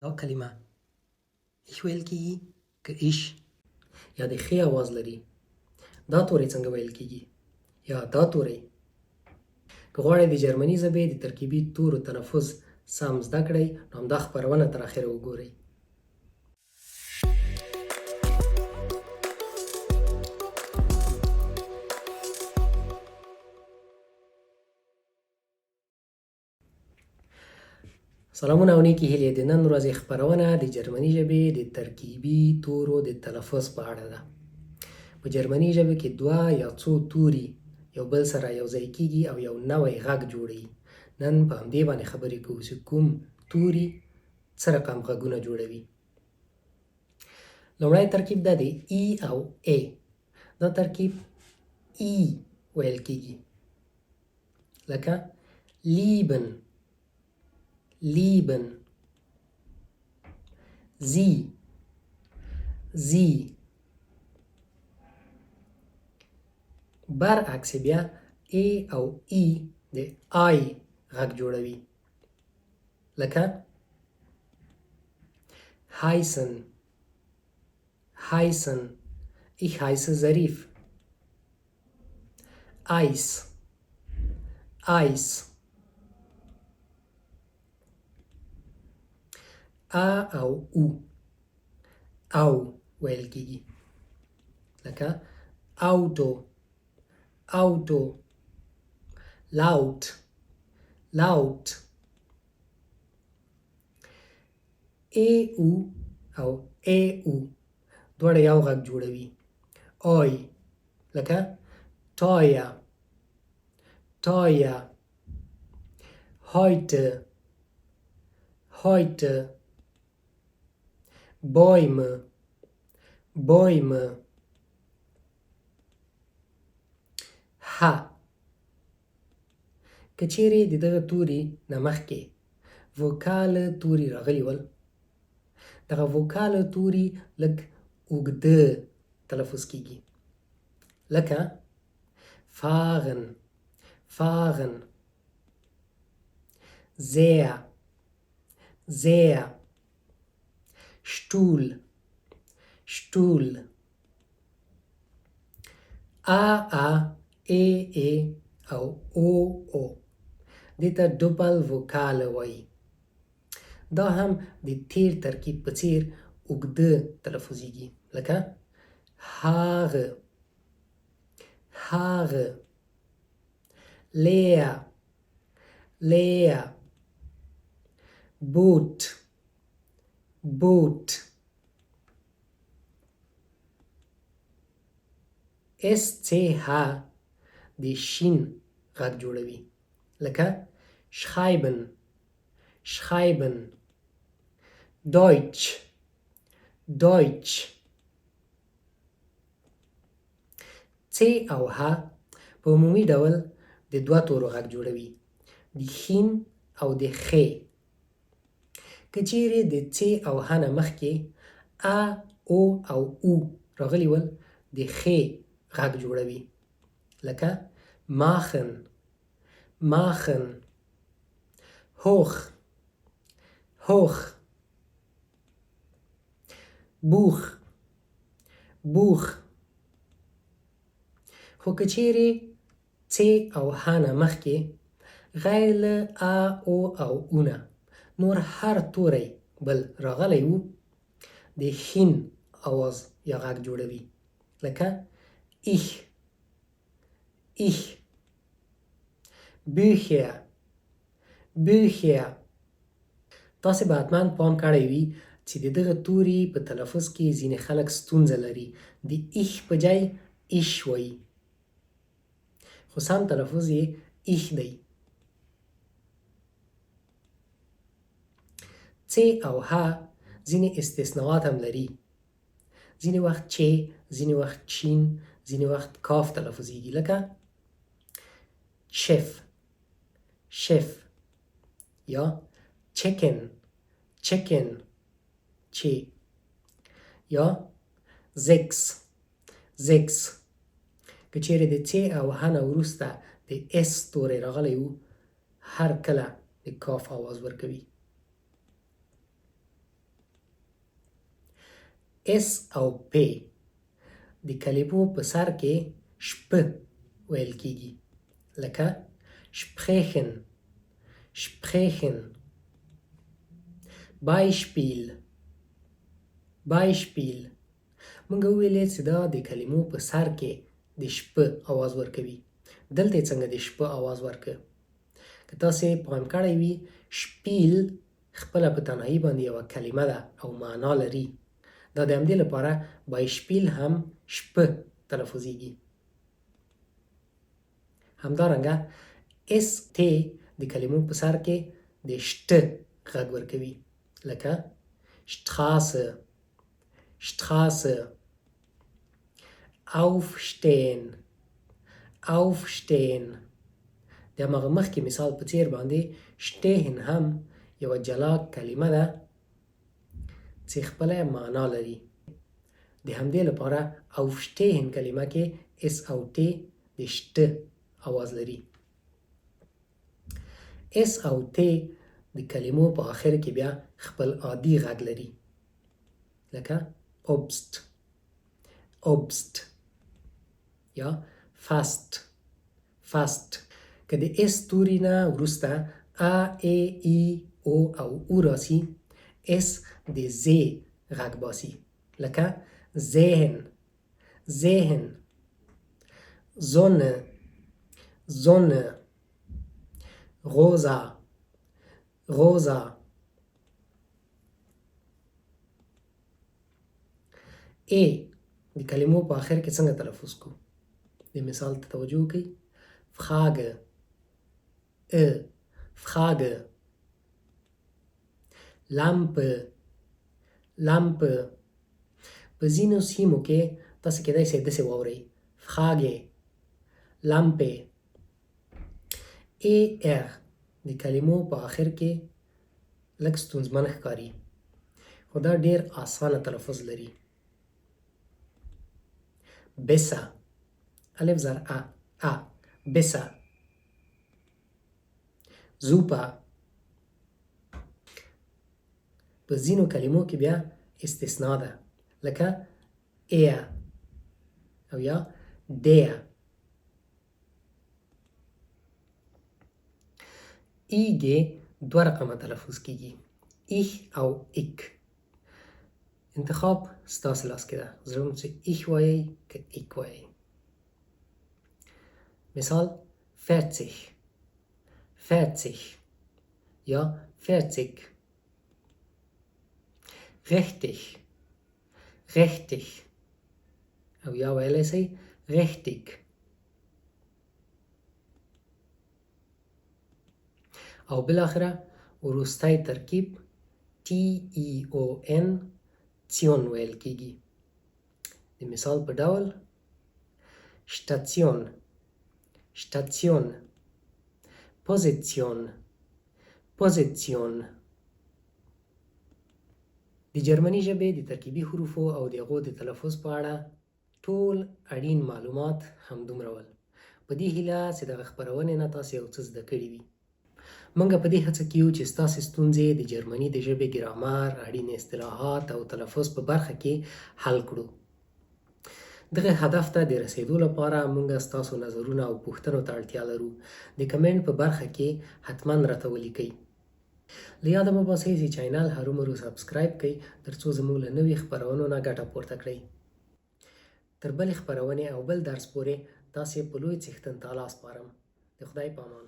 دا کلمه ایش ویل کیږي که ایش یا د خې آواز لري. دا توری څنګه ویل کیږي یا دا توری. که غواړئ د جرمني ژبې د ترکیبي تورو تلفظ سم زده کړئ نو همدا خپرونه تر اخره وګورئ. سلامونه او نیکې هیلې. د نن ورځې خپرونه د جرمني ژبې د ترکیبي تورو د تلفظ په اړه ده. په جرمني ژبه کې دوه یا څو توري یو بل سره یو ځای کیږي او یو نوی غږ جوړوي. نن په همدې باندې خبرې کوو چې کوم توري څه رقم غږونه جوړوي. لومړی ترکیب دا دی ای او ای. دا ترکیب ای ویل کیږي لکه لیبن، lieben, sie. برعکس بیا ای او ای د آی غږ جوړوي لکه heißen. Ich heiße ظریف. Eis. ا او او ویل کیږي لکه auto. laut. ای او ای او دواړه یو غږ جوړوي. اوی لکه teuer. heute. Bäume. ها. که چیرې د دغه توري نه مخکې وکاله توري راغلي ول، دغه وکاله توري لږ اوږده تلفظ کیږي لکه fahren. sehr. Stuhl. ا ای او او دې ته ډبل وکاله وایي. دا هم د تیر ترکیب په څیر اوږده تلفظیږي لکه Haare. leer. Boot. SCH د شین غږ جوړوي لکه schreiben. Deutsch. C او ه په عمومي ډول د دوه تورو غږ جوړوي، د خین او د خې. که چیرې د C او ه نه مخکې ا او راغلي ول د خې غږ جوړوي لکه machen. hoch. Buch. خو که چیرې C او ه نه مخکې غیر له ا او نه نور هر توری بل راغلی وو د خین آواز یا غږ جوړوي لکه ich. Bücher. تاسې به حتما پام کړی وي چې د دغه توري په تلفظ کې ځینې خلک ستونزه لري، د ایش په ځای ایش وایي، خو سم تلفظ یې ایش دی. C او ه ځینې استثناءات هم لري. ځینې وخت چې، ځینې وخت چین، ځینې وخت کاف تلفظیږي لکه chef یا chicken چې یا 6. که چیرې د C او ه نه وروسته د S توری راغلی وو هر کله د کاف آواز ورکوي. اس او په د کلمو په سر کې شپه ویل کیږي لکه sprechen sprechen Beispiel Beispiel مونږ ویلې چې دا د کلمو په سر کې د شپه आवाज ورکوي دلته څنګه د شپه आवाज ورکه که تاسو پام کړی وي شپیل خپل په تنهایی باندې یو کلمه ده او معنا لري دا د همدې لپاره بایشپیل هم شپه تلفظیږي همدارنګه اس تی د کلمو په سر کې د شت غږ ورکوي لکه Straße Straße Aufstehen Aufstehen د هغه مخکې مثال په څیر باندې stehen هم یو جلا کلمه ده چې خپله معنا لري د همدې لپاره aufstehen کلمه کې اس او تی د شت आवाज لري اس او تی د کلمو په آخر کې بیا خپل عادي غږ لري لکه Obst Obst یا fast fast که د اس توري نه وروسته ا ای ای او او او راسي اس د زی غږ باسي لکه sehen sehen Sonne Sonne rosa rosa ای د کلمو په آخر کې څنګه تلفظ کو د مثال ته توجه وکړئ Frage Frage Lampe Lampe په ځینو سیمو کې تاسو کېدای شئ داسې واورئ Frage Lampe er د کلمو په آخر کې لږ ستونزمن ښکاري خو دا ډېر اسانه تلفظ لري besser الف زر ا besser super په ځینو کلمو کې بیا استثناء ده لکه er او یا der ایږې دوه رقمه تلفظ کیږي ich او ik انتخاب ستاسو لاس کې ده زه چې ich وایي که ik وایي مثال 40 40 یا 40 richtig richtig او یا ویلی شئ richtig او بالاخره وروستی ترکیب TEON تیون ویل کیږي د مثال په ډول Station Station Position Position د جرمني ژبې د ترکیبي حروفو او د هغو د تلفظ په اړه ټول اړین معلومات همدومره ول په دې هیله چې دغه خپرونې نه تاسو یو څه زده کړي وي موږ په دې هڅه کې یو چې ستاسې ستونزې د جرمني د ژبې ګرامر اړین اصطلاحات او تلفظ په برخه کې حل کړو دغه هدف ته د رسیدو لپاره موږ ستاسو نظرونه او پوښتنو ته اړتیا لرو د کمنټ په برخه کې حتما راته ولیکئ له یاده مه باسئ چې چینل هرومرو سبسکرایب کړئ ترڅو زموږ له نوي خپرونو نه ګټه پورته کړئ تر بلې خپرونې او بل درس پورې تاسې په لوی څښتن تعالی سپارم د خدای په امان